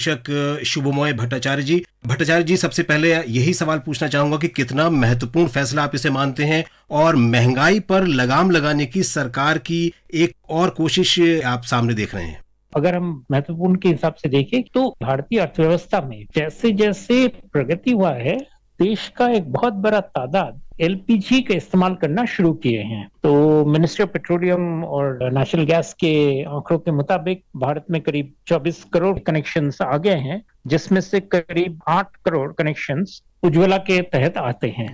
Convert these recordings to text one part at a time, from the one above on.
शिक्षक शुभमोय भट्टाचार्य जी, सबसे पहले यही सवाल पूछना चाहूंगा कि कितना महत्वपूर्ण फैसला आप इसे मानते हैं और महंगाई पर लगाम लगाने की सरकार की एक और कोशिश आप सामने देख रहे हैं। अगर हम महत्वपूर्ण के हिसाब से देखें तो भारतीय अर्थव्यवस्था में जैसे जैसे प्रगति हुआ है, देश का एक बहुत बड़ा तादाद एलपीजी का इस्तेमाल करना शुरू किए हैं। तो मिनिस्ट्री ऑफ पेट्रोलियम और नेशनल गैस के आंकड़ों के मुताबिक भारत में करीब 24 करोड़ कनेक्शंस आ गए हैं, जिसमें से करीब 8 करोड़ कनेक्शंस उज्ज्वला के तहत आते हैं।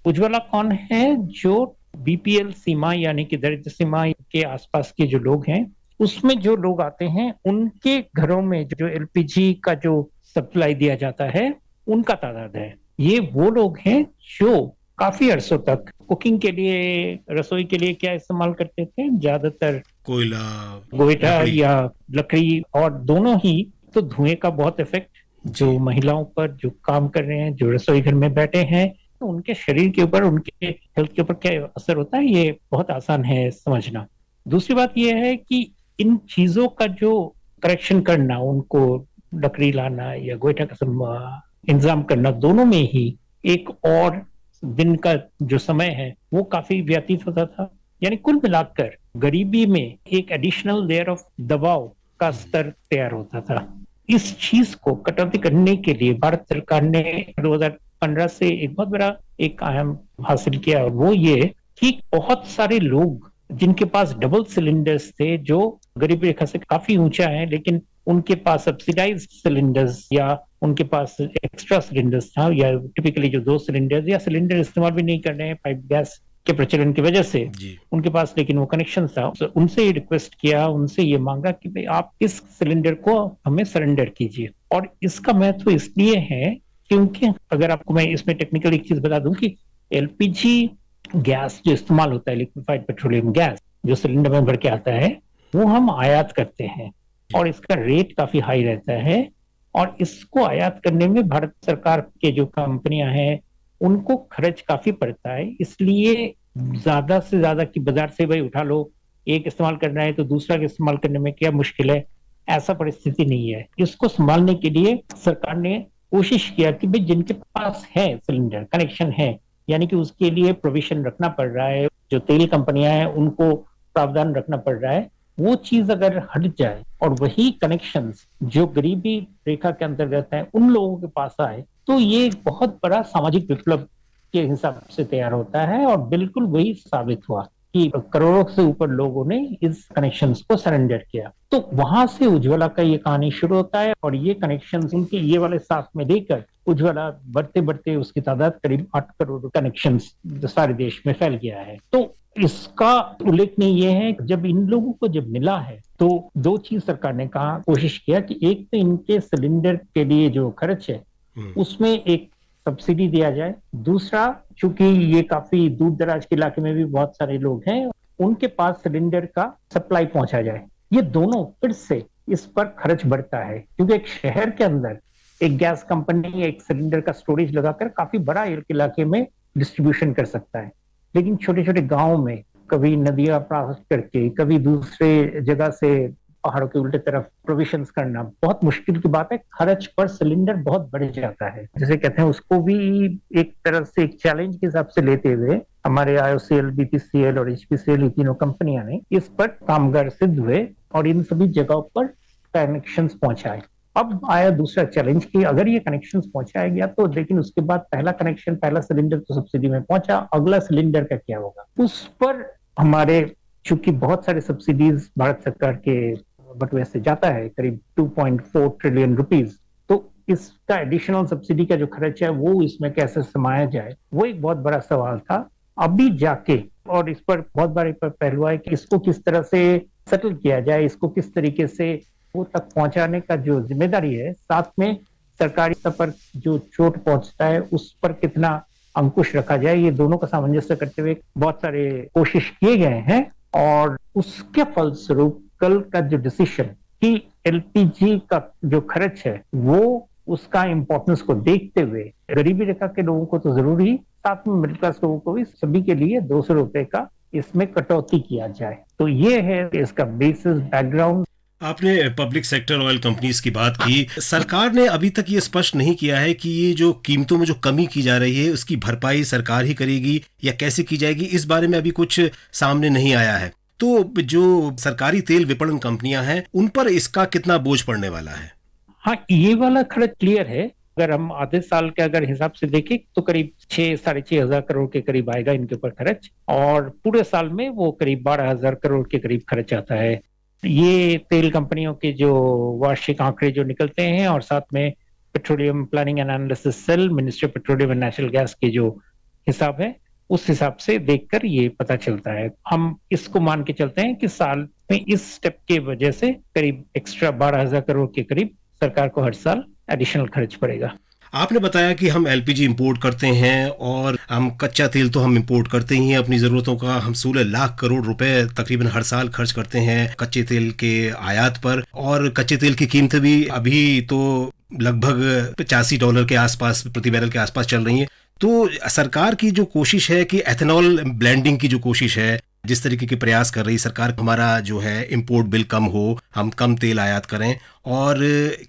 उज्ज्वला कौन है? जो बीपीएल सीमा यानी कि दरिद्र सीमा के आसपास के जो लोग हैं, उसमें जो लोग आते हैं, उनके घरों में जो एलपीजी का जो सप्लाई दिया जाता है, उनका तादाद है। ये वो लोग हैं जो काफी अरसों तक कुकिंग के लिए, रसोई के लिए क्या इस्तेमाल करते थे? ज्यादातर कोयला, गोईठा या लकड़ी, और दोनों ही। तो धुएं का बहुत इफेक्ट जो महिलाओं पर जो काम कर रहे हैं, जो रसोई घर में बैठे हैं, तो उनके शरीर के ऊपर, उनके हेल्थ के ऊपर क्या असर होता है, ये बहुत आसान है समझना। दूसरी बात यह है कि इन चीजों का जो करेक्शन करना, उनको लकड़ी लाना या गोईठा का इंतजाम करना, दोनों में ही एक और दिन का जो समय है वो काफी व्यतीत होता था। यानी कुल मिलाकर गरीबी में एक एडिशनल लेयर ऑफ दबाव का स्तर तैयार होता था। इस चीज को कटौती करने के लिए भारत सरकार ने 2015 से एक बहुत बड़ा एक आयाम हासिल किया, वो ये कि बहुत सारे लोग जिनके पास डबल सिलेंडर्स थे, जो गरीबी रेखा से काफी ऊंचा है, लेकिन उनके पास सब्सिडाइज्ड सिलेंडर्स या उनके पास एक्स्ट्रा सिलेंडर्स था, या टिपिकली जो 2 सिलेंडर्स या सिलेंडर इस्तेमाल भी नहीं कर रहे हैं पाइप गैस के प्रचलन की वजह से उनके पास, लेकिन वो कनेक्शन था, उनसे ये रिक्वेस्ट किया, उनसे ये मांगा कि भाई आप इस सिलेंडर को हमें सरेंडर कीजिए। और इसका महत्व इसलिए है क्योंकि अगर आपको मैं इसमें टेक्निकल एक चीज बता दूं कि एलपीजी गैस जो इस्तेमाल होता है, लिक्विफाइड पेट्रोलियम गैस, जो सिलेंडर में भर के आता है, वो हम आयात करते हैं और इसका रेट काफी हाई रहता है। और इसको आयात करने में भारत सरकार के जो कंपनियां हैं, उनको खर्च काफी पड़ता है। इसलिए ज्यादा से ज्यादा कि बाजार से भाई उठा लो, एक इस्तेमाल करना है तो दूसरा के इस्तेमाल करने में क्या मुश्किल है, ऐसा परिस्थिति नहीं है। इसको संभालने के लिए सरकार ने कोशिश किया कि भाई जिनके पास है सिलेंडर कनेक्शन है, यानी कि उसके लिए प्रोविजन रखना पड़ रहा है, जो तेल कंपनियां हैं उनको प्रावधान रखना पड़ रहा है, वो चीज अगर हट जाए और वही कनेक्शंस जो गरीबी रेखा के अंतर्गत है उन लोगों के पास आए, तो ये एक बहुत बड़ा सामाजिक विप्लव के हिसाब से तैयार होता है। और बिल्कुल वही साबित हुआ कि करोड़ों से ऊपर लोगों ने इस कनेक्शंस को सरेंडर किया। तो वहां से उज्ज्वला का ये कहानी शुरू होता है और ये कनेक्शंस उनके ये वाले साथ में देकर उज्ज्वला बढ़ते बढ़ते उसकी तादाद करीब 8 करोड़ कनेक्शंस सारे देश में फैल गया है। तो इसका उल्लेखनीय ये है कि जब इन लोगों को जब मिला है तो 2 चीज सरकार ने कहा, कोशिश किया कि एक तो इनके सिलेंडर के लिए जो खर्च है उसमें एक सब्सिडी दिया जाए, दूसरा चूंकि ये काफी दूर दराज के इलाके में भी बहुत सारे लोग हैं, उनके पास सिलेंडर का सप्लाई पहुंचा जाए। ये दोनों फिर से इस पर खर्च बढ़ता है, क्योंकि एक शहर के अंदर एक गैस कंपनी एक सिलेंडर का स्टोरेज लगाकर काफी बड़ा इलाके में डिस्ट्रीब्यूशन कर सकता है, लेकिन छोटे छोटे गांव में कभी नदियां पास करके, कभी दूसरे जगह से पहाड़ों के उल्टे तरफ प्रोविजंस करना बहुत मुश्किल की बात है। खर्च पर सिलेंडर बहुत बढ़ जाता है, जैसे कहते हैं, उसको भी एक तरह से एक चैलेंज के हिसाब से लेते हुए हमारे IOCL, BPCL और HPCL, ये तीनों कंपनियां ने इस पर कामगार सिद्ध हुए और इन सभी जगहों पर कनेक्शंस पहुंचाए। अब आया दूसरा चैलेंज कि अगर ये कनेक्शंस पहुंचाया गया तो, लेकिन उसके बाद पहला कनेक्शन, पहला सिलेंडर तो सब्सिडी में पहुंचा, अगला सिलेंडर का क्या होगा? उस पर हमारे चूंकि बहुत सारे सब्सिडीज भारत सरकार के बटुए से जाता है, करीब 2.4 ट्रिलियन रुपीज, तो इसका एडिशनल सब्सिडी का जो खर्च है वो इसमें कैसे समाया जाए, वो एक बहुत बड़ा सवाल था। अभी जाके और इस पर बहुत बड़े पहलू है कि इसको किस तरह से सेटल किया जाए, इसको किस तरीके से वो तक पहुंचाने का जो जिम्मेदारी है, साथ में सरकारी स्तर पर जो चोट पहुंचता है उस पर कितना अंकुश रखा जाए, ये दोनों का सामंजस्य करते हुए बहुत सारे कोशिश किए गए हैं। और उसके फलस्वरूप कल का जो डिसीजन कि एलपीजी का जो खर्च है वो उसका इंपॉर्टेंस को देखते हुए गरीबी रेखा के लोगों को तो जरूरी, साथ में मिडिल क्लास लोगों को भी, सभी के लिए 200 रुपए का इसमें कटौती किया जाए। तो ये है इसका बेसिस बैकग्राउंड। आपने पब्लिक सेक्टर ऑयल कंपनीज की बात की। सरकार ने अभी तक ये स्पष्ट नहीं किया है कि ये जो कीमतों में जो कमी की जा रही है उसकी भरपाई सरकार ही करेगी या कैसे की जाएगी, इस बारे में अभी कुछ सामने नहीं आया है। तो जो सरकारी तेल विपणन कंपनियां हैं उन पर इसका कितना बोझ पड़ने वाला है? हाँ, ये वाला खर्च क्लियर है। अगर हम आधे साल के अगर हिसाब से देखें तो करीब 6-6.5 हजार करोड़ के करीब आएगा इनके ऊपर खर्च, और पूरे साल में वो करीब 12,000 करोड़ के करीब खर्च आता है। ये तेल कंपनियों के जो वार्षिक आंकड़े जो निकलते हैं और साथ में petroleum planning and analysis cell, ministry of petroleum and natural gas के जो हिसाब है उस हिसाब से देखकर ये पता चलता है। हम इसको मान के चलते हैं कि साल में इस स्टेप के वजह से करीब एक्स्ट्रा 12,000 करोड़ के करीब सरकार को हर साल एडिशनल खर्च पड़ेगा। आपने बताया कि हम एलपीजी इंपोर्ट करते हैं और हम कच्चा तेल तो हम इंपोर्ट करते ही हैं अपनी ज़रूरतों का। हम 16 लाख करोड़ रुपए तकरीबन हर साल खर्च करते हैं कच्चे तेल के आयात पर, और कच्चे तेल की कीमत भी अभी तो लगभग $85 के आसपास प्रति बैरल के आसपास चल रही है। तो सरकार की जो कोशिश है कि एथेनॉल ब्लेंडिंग की जो कोशिश है, जिस तरीके के प्रयास कर रही सरकार, हमारा जो है इंपोर्ट बिल कम हो, हम कम तेल आयात करें, और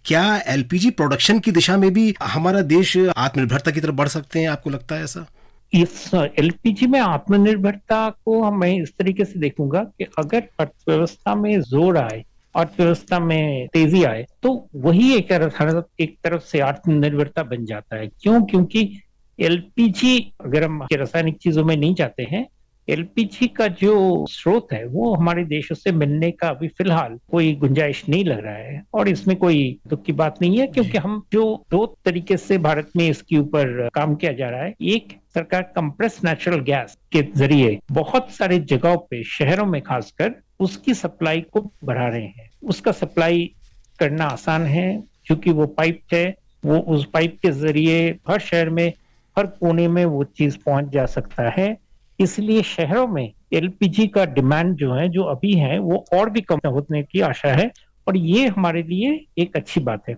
क्या एलपीजी प्रोडक्शन की दिशा में भी हमारा देश आत्मनिर्भरता की तरफ बढ़ सकते हैं? आपको लगता है ऐसा? इस एलपीजी में आत्मनिर्भरता को मैं इस तरीके से देखूंगा कि अगर अर्थव्यवस्था में जोर आए, अर्थव्यवस्था में तेजी आए, तो वही एक तरफ से आत्मनिर्भरता बन जाता है। क्यों? क्योंकि एलपीजी, अगर हम रासायनिक चीजों में नहीं जाते हैं, एलपीजी का जो स्रोत है वो हमारे देशों से मिलने का अभी फिलहाल कोई गुंजाइश नहीं लग रहा है, और इसमें कोई दुख की बात नहीं है, क्योंकि हम जो 2 तरीके से भारत में इसके ऊपर काम किया जा रहा है। एक, सरकार कंप्रेस नेचुरल गैस के जरिए बहुत सारे जगहों पे, शहरों में खासकर, उसकी सप्लाई को बढ़ा रहे हैं। उसका सप्लाई करना आसान है क्योंकि वो पाइप है, वो उस पाइप के जरिए हर शहर में, हर कोने में वो चीज पहुंच जा सकता है। इसलिए शहरों में एलपीजी का डिमांड जो है, जो अभी है, वो और भी कम होने की आशा है, और ये हमारे लिए एक अच्छी बात है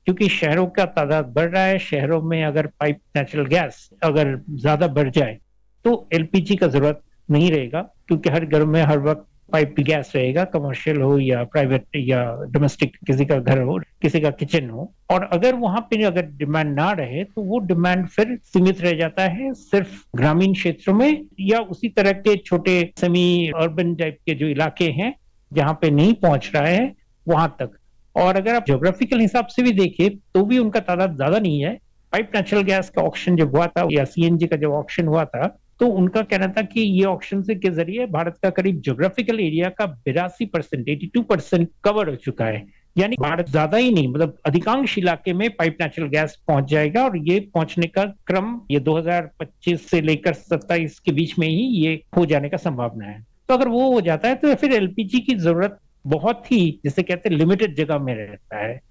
क्योंकि शहरों का तादाद बढ़ रहा है। शहरों में अगर पाइप नेचुरल गैस अगर ज्यादा बढ़ जाए तो एलपीजी का जरूरत नहीं रहेगा, क्योंकि हर घर में हर वक्त पाइप गैस रहेगा, कमर्शियल हो या प्राइवेट या डोमेस्टिक, किसी का घर हो, किसी का किचन हो। और अगर वहां पे अगर डिमांड ना रहे तो वो डिमांड फिर सीमित रह जाता है सिर्फ ग्रामीण क्षेत्रों में या उसी तरह के छोटे सेमी अर्बन टाइप के जो इलाके हैं जहां पे नहीं पहुंच रहा है वहां तक। और अगर आप ज्योग्राफिकल हिसाब से भी देखें तो भी उनका तादाद ज्यादा नहीं है। पाइप नेचुरल गैस का ऑक्शन जब हुआ था या सीएनजी का जब ऑक्शन हुआ था तो उनका कहना था कि ये ऑक्शन के जरिए भारत का करीब ज्योग्राफिकल एरिया का 82%, 82% कवर हो चुका है। यानी भारत ज्यादा ही नहीं, मतलब अधिकांश इलाके में पाइप नेचुरल गैस पहुंच जाएगा, और ये पहुंचने का क्रम ये 2025 से लेकर 27 के बीच में ही ये हो जाने का संभावना है। तो अगर वो हो जाता है तो फिर एलपीजी की जरूरत बहुत ही, जिसे कहते हैं, लिमिटेड जगह में रहता है।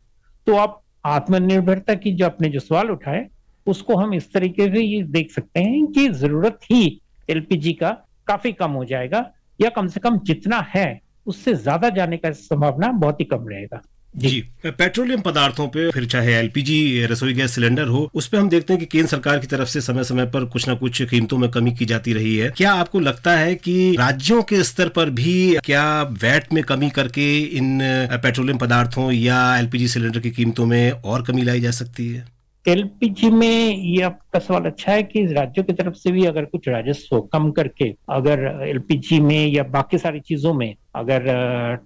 तो आप आत्मनिर्भरता की जो आपने जो सवाल उठाए उसको हम इस तरीके से ये देख सकते हैं कि जरूरत ही एलपीजी का काफी कम हो जाएगा, या कम से कम जितना है उससे ज्यादा जाने का संभावना बहुत ही कम रहेगा। जी, पेट्रोलियम पदार्थों पे, फिर चाहे एलपीजी रसोई गैस सिलेंडर हो, उस पे हम देखते हैं कि केंद्र सरकार की तरफ से समय समय पर कुछ ना कुछ कीमतों में कमी की जाती रही है। क्या आपको लगता है कि राज्यों के स्तर पर भी क्या वैट में कमी करके इन पेट्रोलियम पदार्थों या एलपीजी सिलेंडर की कीमतों में और कमी लाई जा सकती है? एलपीजी में ये आपका सवाल अच्छा है कि राज्यों की तरफ से भी अगर कुछ राजस्व कम करके अगर एलपीजी में या बाकी सारी चीजों में अगर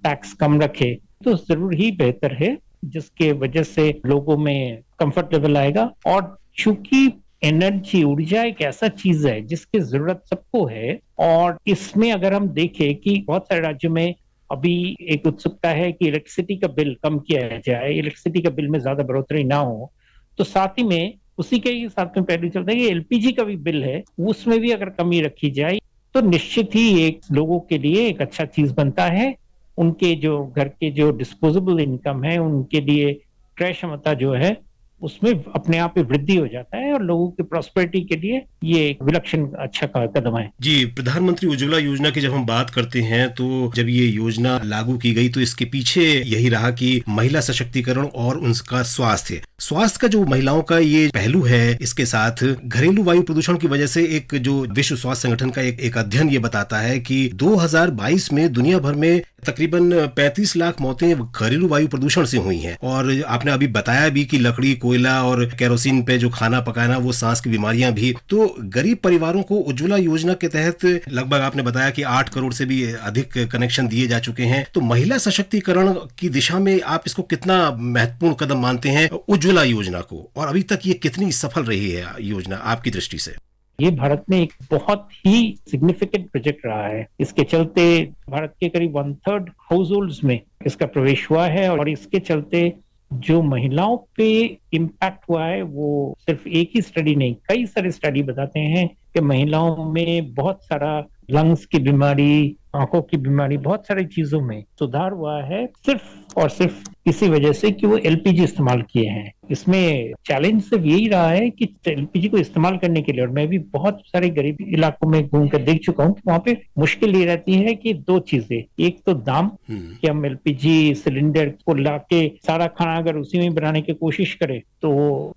टैक्स कम रखे तो जरूर ही बेहतर है, जिसके वजह से लोगों में कंफर्ट लेवल आएगा। और चूंकि एनर्जी, ऊर्जा एक ऐसा चीज है जिसकी जरूरत सबको है, और इसमें अगर हम देखें कि बहुत सारे राज्यों में अभी एक उत्सुकता है कि इलेक्ट्रिसिटी का बिल कम किया जाए, इलेक्ट्रिसिटी का बिल में ज्यादा बढ़ोतरी ना हो, तो साथ ही में उसी के ही साथ में पहले चलता है कि एलपीजी का भी बिल है, उसमें भी अगर कमी रखी जाए तो निश्चित ही एक लोगों के लिए एक अच्छा चीज बनता है। उनके जो घर के जो डिस्पोजेबल इनकम है, उनके लिए क्रय क्षमता जो है उसमें अपने आप ही वृद्धि हो जाता है, और लोगों की प्रॉस्पेरिटी के लिए ये एक विलक्षण अच्छा कदम है। जी, प्रधानमंत्री उज्ज्वला योजना की जब हम बात करते हैं तो जब ये योजना लागू की गई तो इसके पीछे यही रहा कि महिला सशक्तिकरण और उनका स्वास्थ्य स्वास्थ्य का जो महिलाओं का ये पहलू है, इसके साथ घरेलू वायु प्रदूषण की वजह से एक जो विश्व स्वास्थ्य संगठन का एक अध्ययन ये बताता है कि 2022 में दुनिया भर में तकरीबन 35 लाख मौतें घरेलू वायु प्रदूषण से हुई हैं। और आपने अभी बताया भी कि लकड़ी, कोयला और केरोसिन पे जो खाना पकाना, वो सांस की बीमारियां भी। तो गरीब परिवारों को उज्ज्वला योजना के तहत लगभग आपने बताया कि 8 करोड़ से भी अधिक कनेक्शन दिए जा चुके हैं। तो महिला सशक्तिकरण की दिशा में आप इसको कितना महत्वपूर्ण कदम मानते हैं, उज्ज्वला योजना को, और अभी तक ये कितनी सफल रही है योजना आपकी दृष्टि से? ये भारत में एक बहुत ही सिग्निफिकेंट प्रोजेक्ट रहा है। इसके चलते भारत के करीब 1/3 हाउस होल्ड्स में इसका प्रवेश हुआ है, और इसके चलते जो महिलाओं पे इम्पैक्ट हुआ है वो सिर्फ एक ही स्टडी नहीं, कई सारे स्टडी बताते हैं कि महिलाओं में बहुत सारा लंग्स की बीमारी, आंखों की बीमारी, बहुत सारी चीजों में सुधार हुआ है, सिर्फ और सिर्फ इसी वजह से कि वो एलपीजी इस्तेमाल किए हैं। इसमें चैलेंज सिर्फ यही रहा है कि एलपीजी को इस्तेमाल करने के लिए, और मैं भी बहुत सारे गरीब इलाकों में घूमकर देख चुका हूँ कि वहाँ पे मुश्किल ये रहती है कि 2 चीजें, एक तो दाम, कि हम एलपीजी सिलेंडर को लाके सारा खाना अगर उसी में बनाने की कोशिश करें तो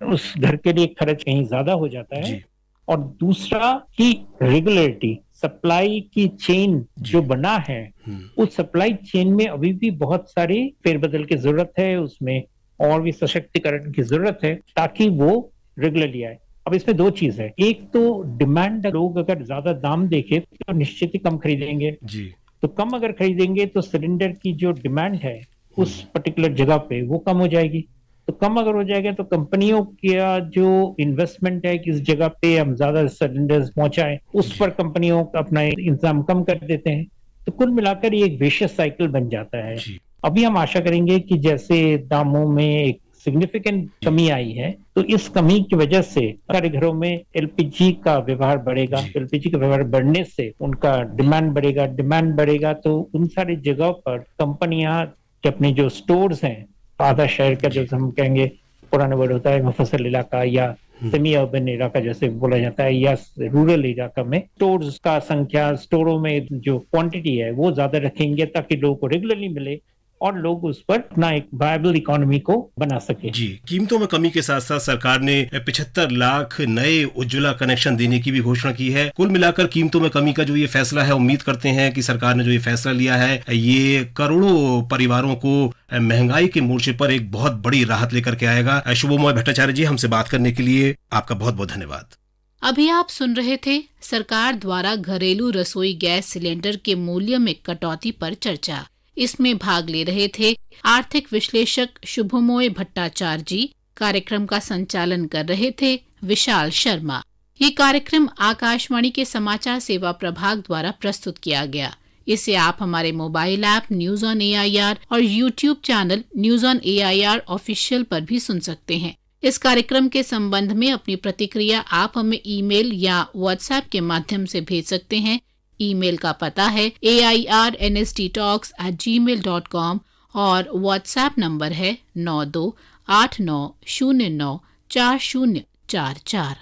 उस घर के लिए खर्च कहीं ज्यादा हो जाता है, और दूसरा कि रेगुलरिटी, सप्लाई की चेन जो बना है, उस सप्लाई चेन में अभी भी बहुत सारी फेरबदल की जरूरत है, उसमें और भी सशक्तिकरण की जरूरत है ताकि वो रेगुलरली आए। अब इसमें 2 चीज है, एक तो डिमांड, लोग अगर ज्यादा दाम देखे तो निश्चित ही कम खरीदेंगे जी। तो कम अगर खरीदेंगे तो सिलेंडर की जो डिमांड है उस पर्टिकुलर जगह पे वो कम हो जाएगी। तो कम अगर हो जाएगा तो कंपनियों का जो इन्वेस्टमेंट है किस जगह पे हम ज्यादा सिलेंडर्स पहुंचाएं, उस पर कंपनियों का अपना इंतजाम कम कर देते हैं। तो कुल मिलाकर ये एक विशियस साइकिल बन जाता है। अभी हम आशा करेंगे कि जैसे दामों में एक सिग्निफिकेंट कमी आई है, तो इस कमी की वजह से सारे घरों में एलपीजी का व्यवहार बढ़ेगा। एलपीजी का व्यवहार बढ़ने से उनका डिमांड बढ़ेगा, डिमांड बढ़ेगा तो उन सारी जगहों पर कंपनियां अपने जो स्टोर्स हैं, आधा शहर का जो हम कहेंगे पुराना वर्ड होता है मुफस्सल इलाका या सेमी अर्बन इलाका जैसे बोला जाता है, या रूरल इलाका में स्टोर्स का संख्या, स्टोरों में जो क्वांटिटी है वो ज्यादा रखेंगे ताकि लोगों को रेगुलरली मिले और लोग उस पर अपना एक वायबल इकोनॉमी को बना सके। जी, कीमतों में कमी के साथ साथ सरकार ने 75 लाख नए उज्ज्वला कनेक्शन देने की भी घोषणा की है। कुल मिलाकर कीमतों में कमी का जो ये फैसला है, उम्मीद करते हैं कि सरकार ने जो ये फैसला लिया है ये करोड़ों परिवारों को महंगाई के मोर्चे पर एक बहुत बड़ी राहत लेकर के आएगा। शुभमोय भट्टाचार्य जी, हमसे बात करने के लिए आपका बहुत बहुत धन्यवाद। अभी आप सुन रहे थे सरकार द्वारा घरेलू रसोई गैस सिलेंडर के मूल्य में कटौती पर चर्चा। इसमें भाग ले रहे थे आर्थिक विश्लेषक शुभमोय भट्टाचार्य जी। कार्यक्रम का संचालन कर रहे थे विशाल शर्मा। ये कार्यक्रम आकाशवाणी के समाचार सेवा प्रभाग द्वारा प्रस्तुत किया गया। इसे आप हमारे mobile app news on AIR और YouTube channel news on AIR official पर भी सुन सकते हैं। इस कार्यक्रम के संबंध में अपनी प्रतिक्रिया आप हमें ईमेल या व्हाट्सएप के माध्यम से भेज सकते हैं। ईमेल का पता है airnsttalks@gmail.com और व्हाट्सएप नंबर है 9289094044।